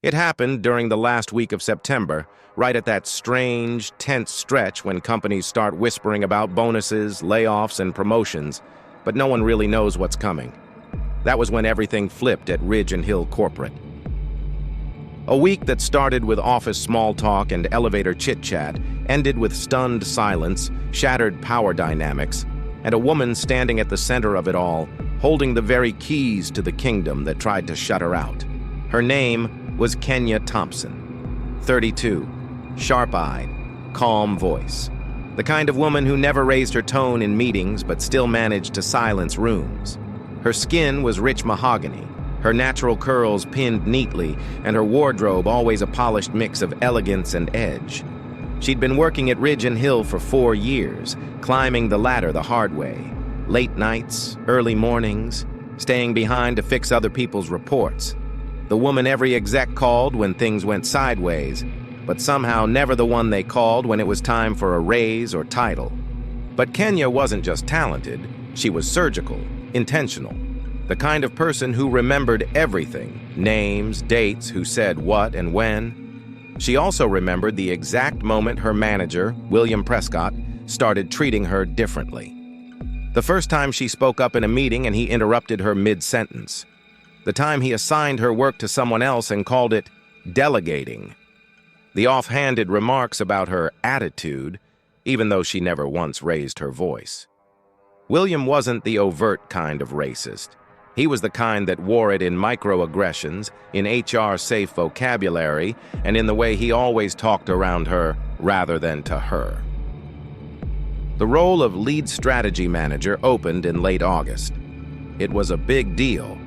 It happened during the last week of September, right at that strange, tense stretch when companies start whispering about bonuses, layoffs, and promotions, but no one really knows what's coming. That was when everything flipped at Ridge and Hill Corporate. A week that started with office small talk and elevator chit-chat ended with stunned silence, shattered power dynamics, and a woman standing at the center of it all, holding the very keys to the kingdom that tried to shut her out. Her name was Kenya Thompson, 32, sharp-eyed, calm voice. The kind of woman who never raised her tone in meetings but still managed to silence rooms. Her skin was rich mahogany, her natural curls pinned neatly, and her wardrobe always a polished mix of elegance and edge. She'd been working at Ridge and Hill for 4 years, climbing the ladder the hard way. Late nights, early mornings, staying behind to fix other people's reports. The woman every exec called when things went sideways, but somehow never the one they called when it was time for a raise or title. But Kenya wasn't just talented, she was surgical, intentional. The kind of person who remembered everything, names, dates, who said what and when. She also remembered the exact moment her manager, William Prescott, started treating her differently. The first time she spoke up in a meeting and he interrupted her mid-sentence. The time he assigned her work to someone else and called it delegating. The offhanded remarks about her attitude, even though she never once raised her voice. William wasn't the overt kind of racist. He was the kind that wore it in microaggressions, in HR-safe vocabulary, and in the way he always talked around her rather than to her. The role of lead strategy manager opened in late August. It was a big deal.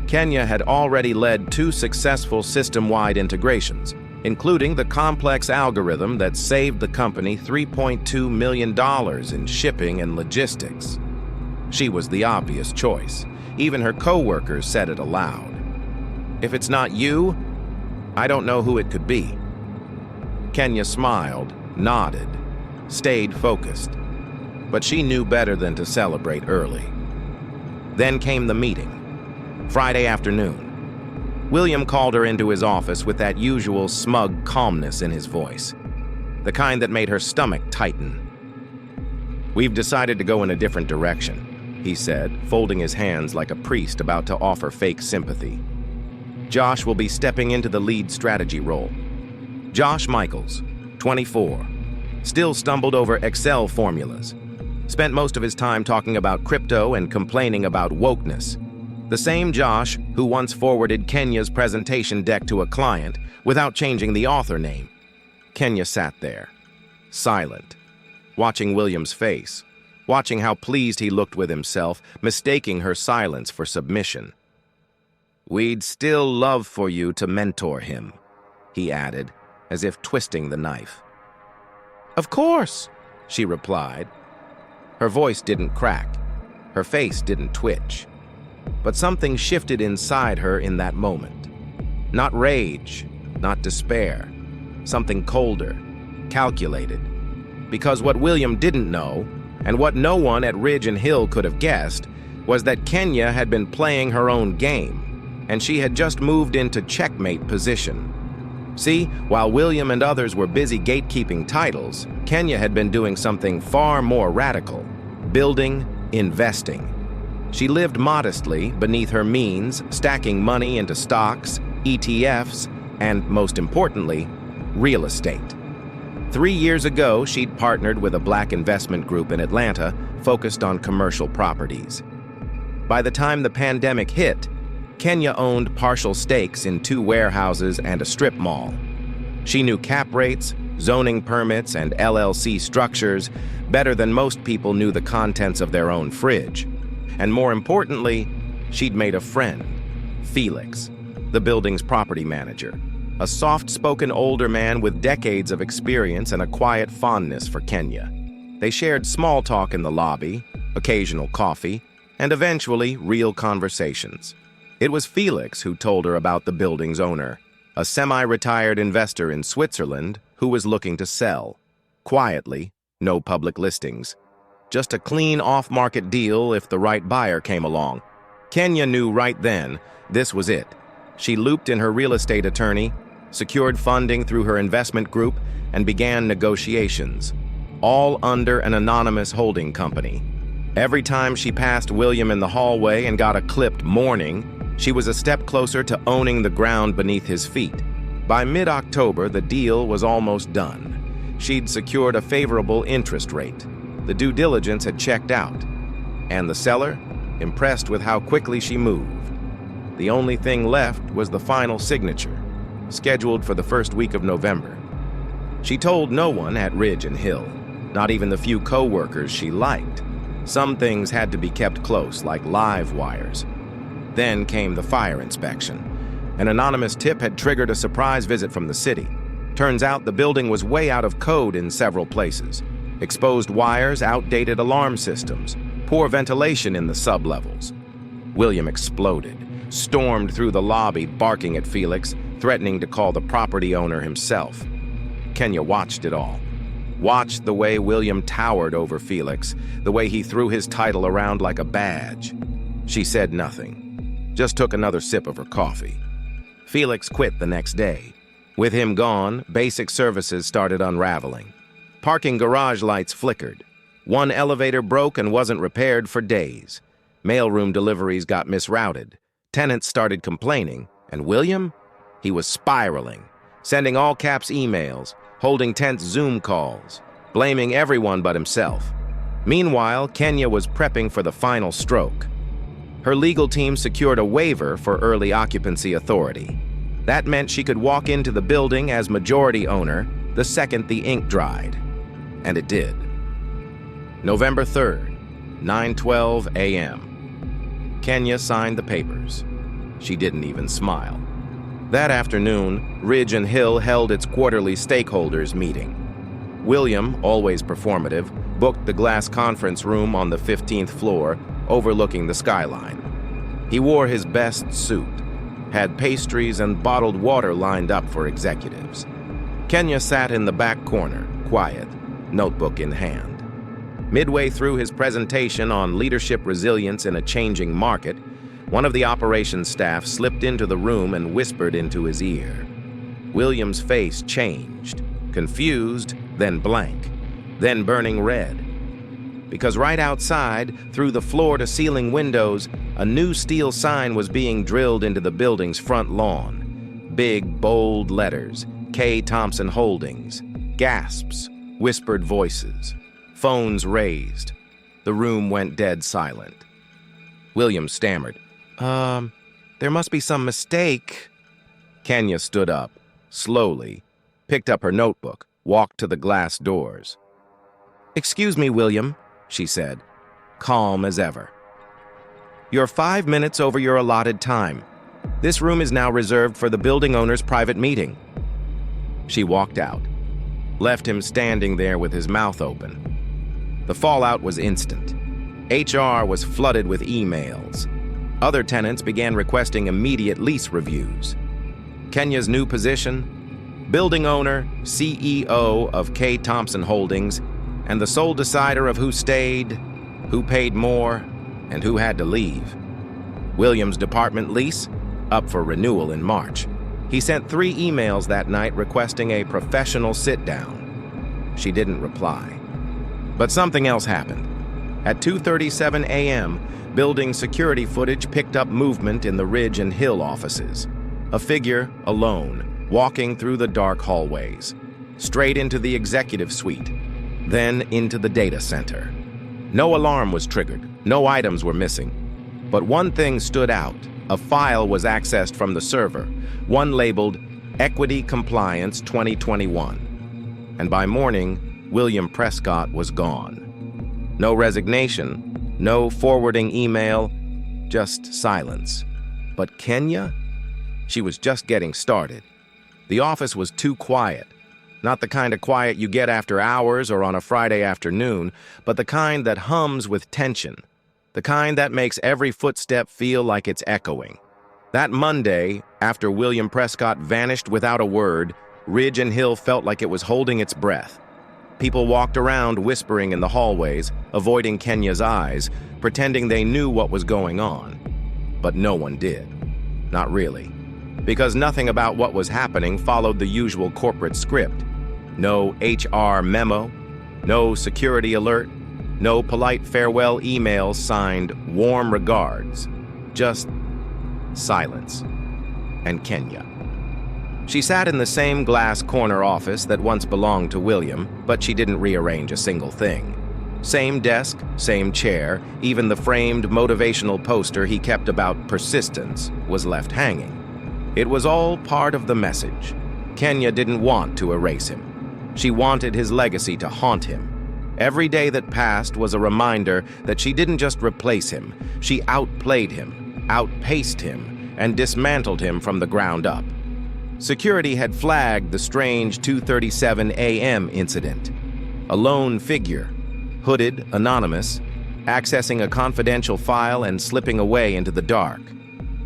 Kenya had already led 2 successful system-wide integrations, including the complex algorithm that saved the company $3.2 million in shipping and logistics. She was the obvious choice. Even her co-workers said it aloud. If it's not you, I don't know who it could be. Kenya smiled, nodded, stayed focused. But she knew better than to celebrate early. Then came the meeting. Friday afternoon. William called her into his office with that usual smug calmness in his voice. The kind that made her stomach tighten. "We've decided to go in a different direction," he said, folding his hands like a priest about to offer fake sympathy. "Josh will be stepping into the lead strategy role. Josh Michaels, 24, still stumbled over Excel formulas. Spent most of his time talking about crypto and complaining about wokeness. The same Josh who once forwarded Kenya's presentation deck to a client without changing the author name." Kenya sat there, silent, watching William's face, watching how pleased he looked with himself, mistaking her silence for submission. "We'd still love for you to mentor him," he added, as if twisting the knife. "Of course," she replied. Her voice didn't crack. Her face didn't twitch. But something shifted inside her in that moment. Not rage, not despair. Something colder, calculated. Because what William didn't know, and what no one at Ridge and Hill could have guessed, was that Kenya had been playing her own game, and she had just moved into checkmate position. See, while William and others were busy gatekeeping titles, Kenya had been doing something far more radical: building, investing. She lived modestly beneath her means, stacking money into stocks, ETFs, and, most importantly, real estate. 3 years ago, she'd partnered with a black investment group in Atlanta focused on commercial properties. By the time the pandemic hit, Kenya owned partial stakes in 2 warehouses and a strip mall. She knew cap rates, zoning permits, and LLC structures better than most people knew the contents of their own fridge. And more importantly, she'd made a friend, Felix, the building's property manager, a soft-spoken older man with decades of experience and a quiet fondness for Kenya. They shared small talk in the lobby, occasional coffee, and eventually real conversations. It was Felix who told her about the building's owner, a semi-retired investor in Switzerland who was looking to sell. Quietly, no public listings. Just a clean off-market deal if the right buyer came along. Kenya knew right then this was it. She looped in her real estate attorney, secured funding through her investment group, and began negotiations, all under an anonymous holding company. Every time she passed William in the hallway and got a clipped morning, she was a step closer to owning the ground beneath his feet. By mid-October, the deal was almost done. She'd secured a favorable interest rate. The due diligence had checked out, and the seller, impressed with how quickly she moved. The only thing left was the final signature, scheduled for the first week of November. She told no one at Ridge and Hill, not even the few co-workers she liked. Some things had to be kept close, like live wires. Then came the fire inspection. An anonymous tip had triggered a surprise visit from the city. Turns out the building was way out of code in several places. Exposed wires, outdated alarm systems, poor ventilation in the sublevels. William exploded, stormed through the lobby, barking at Felix, threatening to call the property owner himself. Kenya watched it all. Watched the way William towered over Felix, the way he threw his title around like a badge. She said nothing, just took another sip of her coffee. Felix quit the next day. With him gone, basic services started unraveling. Parking garage lights flickered. One elevator broke and wasn't repaired for days. Mailroom deliveries got misrouted. Tenants started complaining, and William? He was spiraling, sending all-caps emails, holding tense Zoom calls, blaming everyone but himself. Meanwhile, Kenya was prepping for the final stroke. Her legal team secured a waiver for early occupancy authority. That meant she could walk into the building as majority owner the second the ink dried. And it did. November 3rd, 9:12 a.m. Kenya signed the papers. She didn't even smile. That afternoon, Ridge and Hill held its quarterly stakeholders meeting. William, always performative, booked the glass conference room on the 15th floor, overlooking the skyline. He wore his best suit, had pastries and bottled water lined up for executives. Kenya sat in the back corner, quiet, notebook in hand. Midway through his presentation on leadership resilience in a changing market, one of the operations staff slipped into the room and whispered into his ear. William's face changed, confused, then blank, then burning red. Because right outside, through the floor-to-ceiling windows, a new steel sign was being drilled into the building's front lawn. Big, bold letters, K. Thompson Holdings. Gasps, whispered voices, phones raised. The room went dead silent. William stammered. There must be some mistake." Kenya stood up, slowly, picked up her notebook, walked to the glass doors. "Excuse me, William," she said, calm as ever. "You're 5 minutes over your allotted time. This room is now reserved for the building owner's private meeting." She walked out, left him standing there with his mouth open. The fallout was instant. HR was flooded with emails. Other tenants began requesting immediate lease reviews. Kenya's new position? Building owner, CEO of K. Thompson Holdings, and the sole decider of who stayed, who paid more, and who had to leave. William's department lease? Up for renewal in March. He sent 3 emails that night requesting a professional sit-down. She didn't reply. But something else happened. At 2:37 a.m., building security footage picked up movement in the Ridge and Hill offices. A figure, alone, walking through the dark hallways, straight into the executive suite, then into the data center. No alarm was triggered, no items were missing. But one thing stood out. A file was accessed from the server, one labeled Equity Compliance 2021. And by morning, William Prescott was gone. No resignation, no forwarding email, just silence. But Kenya? She was just getting started. The office was too quiet. Not the kind of quiet you get after hours or on a Friday afternoon, but the kind that hums with tension. The kind that makes every footstep feel like it's echoing. That Monday, after William Prescott vanished without a word, Ridge and Hill felt like it was holding its breath. People walked around whispering in the hallways, avoiding Kenya's eyes, pretending they knew what was going on. But no one did. Not really. because nothing about what was happening followed the usual corporate script. No HR memo, no security alert, no polite farewell emails signed "warm regards," just silence. And Kenya. She sat in the same glass corner office that once belonged to William, but she didn't rearrange a single thing. Same desk, same chair, even the framed motivational poster he kept about persistence was left hanging. It was all part of the message. Kenya didn't want to erase him. She wanted his legacy to haunt him. Every day that passed was a reminder that she didn't just replace him, she outplayed him, outpaced him, and dismantled him from the ground up. Security had flagged the strange 2:37 a.m. incident. A lone figure, hooded, anonymous, accessing a confidential file and slipping away into the dark.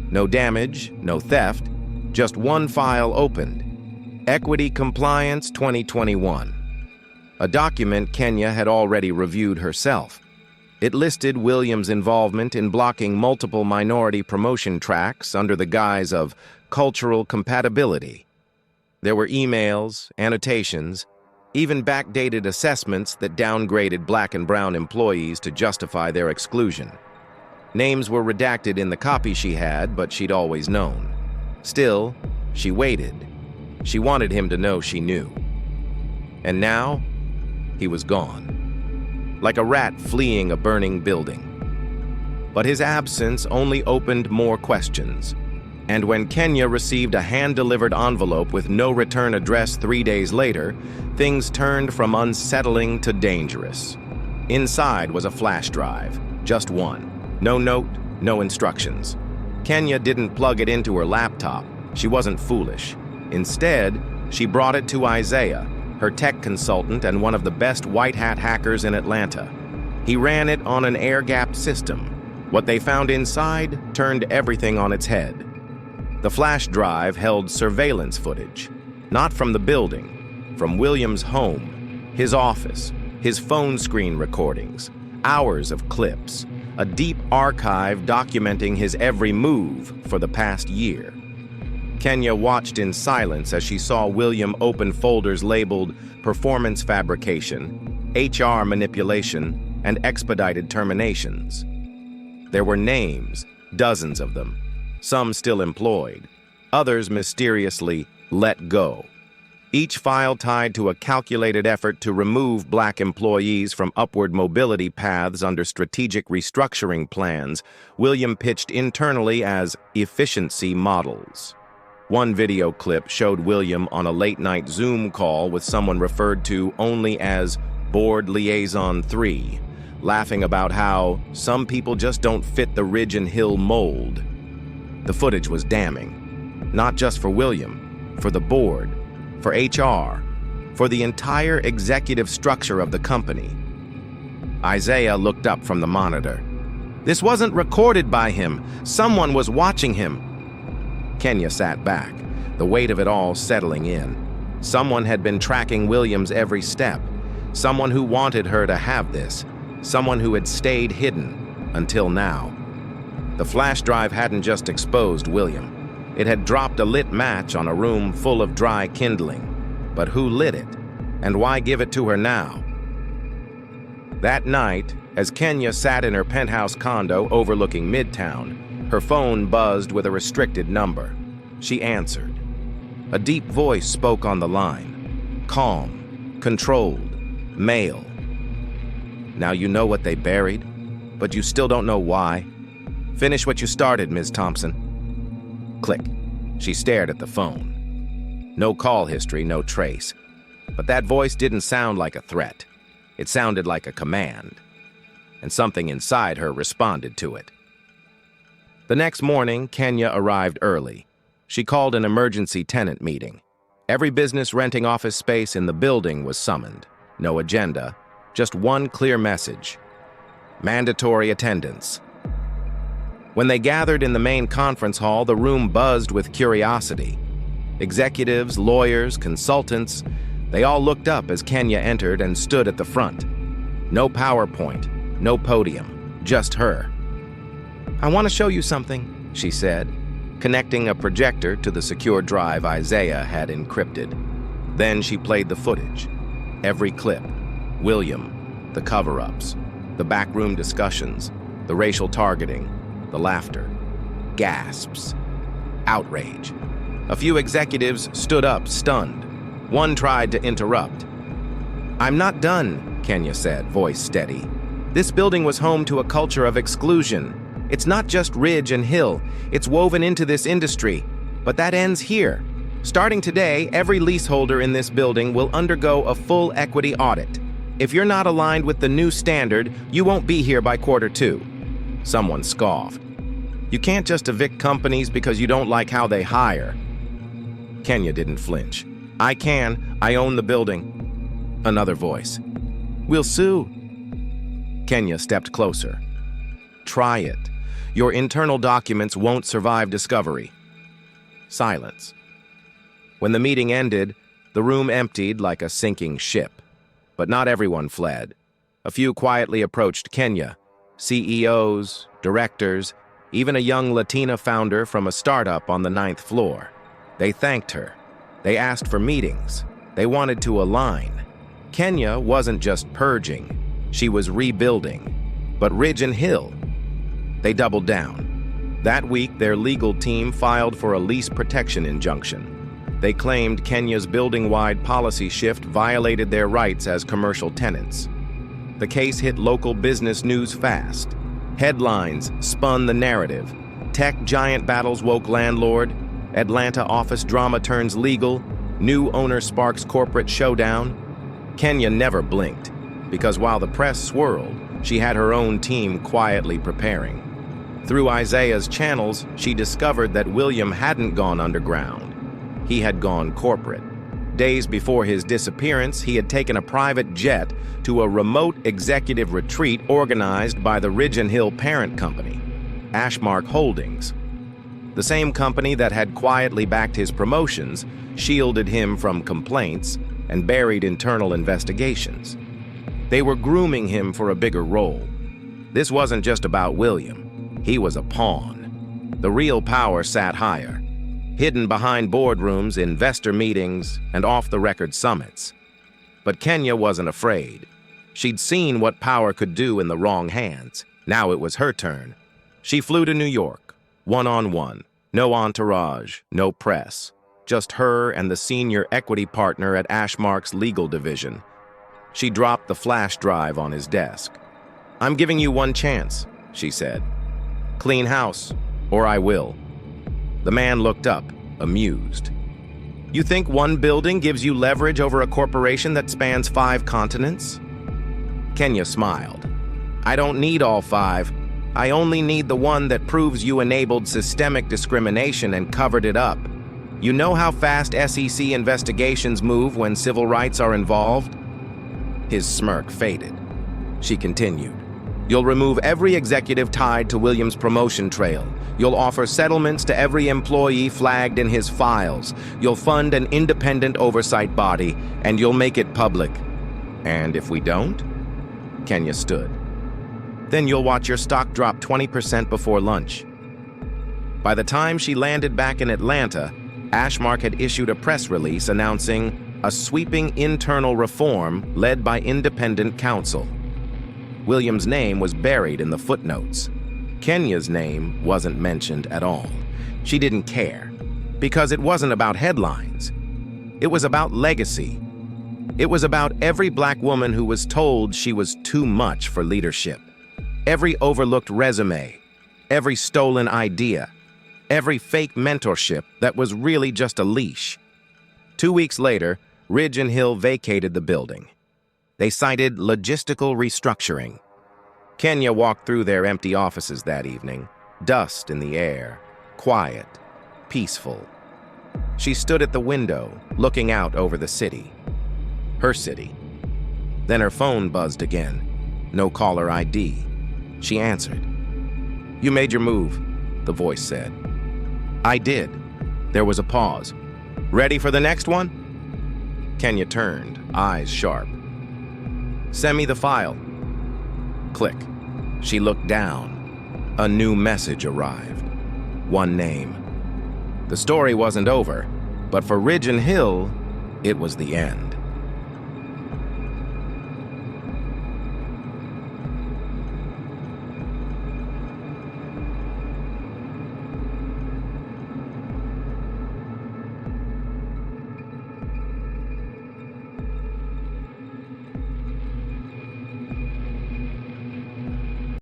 No damage, no theft, just one file opened. Equity Compliance 2021. A document Kenya had already reviewed herself. It listed William's involvement in blocking multiple minority promotion tracks under the guise of cultural compatibility. There were emails, annotations, even backdated assessments that downgraded black and brown employees to justify their exclusion. Names were redacted in the copy she had, but she'd always known. Still, she waited. She wanted him to know she knew. And now, he was gone, like a rat fleeing a burning building. But his absence only opened more questions. And when Kenya received a hand-delivered envelope with no return address 3 days later, things turned from unsettling to dangerous. Inside was a flash drive, just one. No note, no instructions. Kenya didn't plug it into her laptop. She wasn't foolish. Instead, she brought it to Isaiah, her tech consultant and one of the best white-hat hackers in Atlanta. He ran it on an air-gapped system. What they found inside turned everything on its head. The flash drive held surveillance footage, not from the building, from William's home, his office, his phone screen recordings, hours of clips, a deep archive documenting his every move for the past year. Kenya watched in silence as she saw William open folders labeled performance fabrication, HR manipulation, and expedited terminations. There were names, dozens of them, some still employed, others mysteriously let go. Each file tied to a calculated effort to remove black employees from upward mobility paths under strategic restructuring plans William pitched internally as efficiency models. One video clip showed William on a late-night Zoom call with someone referred to only as Board Liaison 3, laughing about how some people just don't fit the Ridge and Hill mold. The footage was damning, not just for William, for the board, for HR, for the entire executive structure of the company. Isaiah looked up from the monitor. This wasn't recorded by him. Someone was watching him. Kenya sat back, the weight of it all settling in. Someone had been tracking William's every step. Someone who wanted her to have this. Someone who had stayed hidden until now. The flash drive hadn't just exposed William. It had dropped a lit match on a room full of dry kindling. But who lit it? And why give it to her now? That night, as Kenya sat in her penthouse condo overlooking Midtown, her phone buzzed with a restricted number. She answered. A deep voice spoke on the line. Calm, controlled, male. Now you know what they buried, but you still don't know why. Finish what you started, Ms. Thompson. Click. She stared at the phone. No call history, no trace. But that voice didn't sound like a threat. It sounded like a command. And something inside her responded to it. The next morning, Kenya arrived early. She called an emergency tenant meeting. Every business renting office space in the building was summoned. No agenda, just one clear message. Mandatory attendance. When they gathered in the main conference hall, the room buzzed with curiosity. Executives, lawyers, consultants, they all looked up as Kenya entered and stood at the front. No PowerPoint, no podium, just her. I want to show you something, she said. connecting a projector to the secure drive Isaiah had encrypted. Then she played the footage. Every clip. William, the cover-ups, the backroom discussions, the racial targeting, the laughter, gasps, outrage. A few executives stood up, stunned. One tried to interrupt. "I'm not done," Kenya said, voice steady. "This building was home to a culture of exclusion. It's not just Ridge and Hill, it's woven into this industry. But that ends here. Starting today, every leaseholder in this building will undergo a full equity audit. If you're not aligned with the new standard, you won't be here by Q2. Someone scoffed. "You can't just evict companies because you don't like how they hire." Kenya didn't flinch. "I can. I own the building." Another voice. "We'll sue." Kenya stepped closer. "Try it. Your internal documents won't survive discovery." Silence. When the meeting ended, the room emptied like a sinking ship. But not everyone fled. A few quietly approached Kenya. CEOs, directors, even a young Latina founder from a startup on the 9th floor. They thanked her. They asked for meetings. They wanted to align. Kenya wasn't just purging. She was rebuilding. But Ridge and Hill, they doubled down. That week, their legal team filed for a lease protection injunction. They claimed Kenya's building-wide policy shift violated their rights as commercial tenants. The case hit local business news fast. Headlines spun the narrative. Tech giant battles woke landlord. Atlanta office drama turns legal. New owner sparks corporate showdown. Kenya never blinked, because while the press swirled, she had her own team quietly preparing. Through Isaiah's channels, she discovered that William hadn't gone underground. He had gone corporate. Days before his disappearance, he had taken a private jet to a remote executive retreat organized by the Ridge and Hill parent company, Ashmark Holdings. The same company that had quietly backed his promotions, shielded him from complaints, and buried internal investigations. They were grooming him for a bigger role. This wasn't just about William. He was a pawn. The real power sat higher, hidden behind boardrooms, investor meetings, and off-the-record summits. But Kenya wasn't afraid. She'd seen what power could do in the wrong hands. Now it was her turn. She flew to New York, one-on-one. No entourage, no press. Just her and the senior equity partner at Ashmark's legal division. She dropped the flash drive on his desk. "I'm giving you one chance," she said. "Clean house, or I will." The man looked up, amused. "You think one building gives you leverage over a corporation that spans 5 continents?" Kenya smiled. "I don't need all 5. I only need the one that proves you enabled systemic discrimination and covered it up. You know how fast SEC investigations move when civil rights are involved?" His smirk faded. She continued. "You'll remove every executive tied to Williams' promotion trail. You'll offer settlements to every employee flagged in his files. You'll fund an independent oversight body, and you'll make it public. And if we don't?" Kenya stood. "Then you'll watch your stock drop 20% before lunch." By the time she landed back in Atlanta, Ashmark had issued a press release announcing a sweeping internal reform led by independent counsel. Williams' name was buried in the footnotes. Kenya's name wasn't mentioned at all. She didn't care, because it wasn't about headlines. It was about legacy. It was about every black woman who was told she was too much for leadership. Every overlooked resume, every stolen idea, every fake mentorship that was really just a leash. 2 weeks later, Ridge and Hill vacated the building. They cited logistical restructuring. Kenya walked through their empty offices that evening, dust in the air, quiet, peaceful. She stood at the window, looking out over the city. Her city. Then her phone buzzed again. No caller ID. She answered. "You made your move," the voice said. "I did." There was a pause. "Ready for the next one?" Kenya turned, eyes sharp. "Send me the file." Click. She looked down. A new message arrived. One name. The story wasn't over, but for Ridge and Hill, it was the end.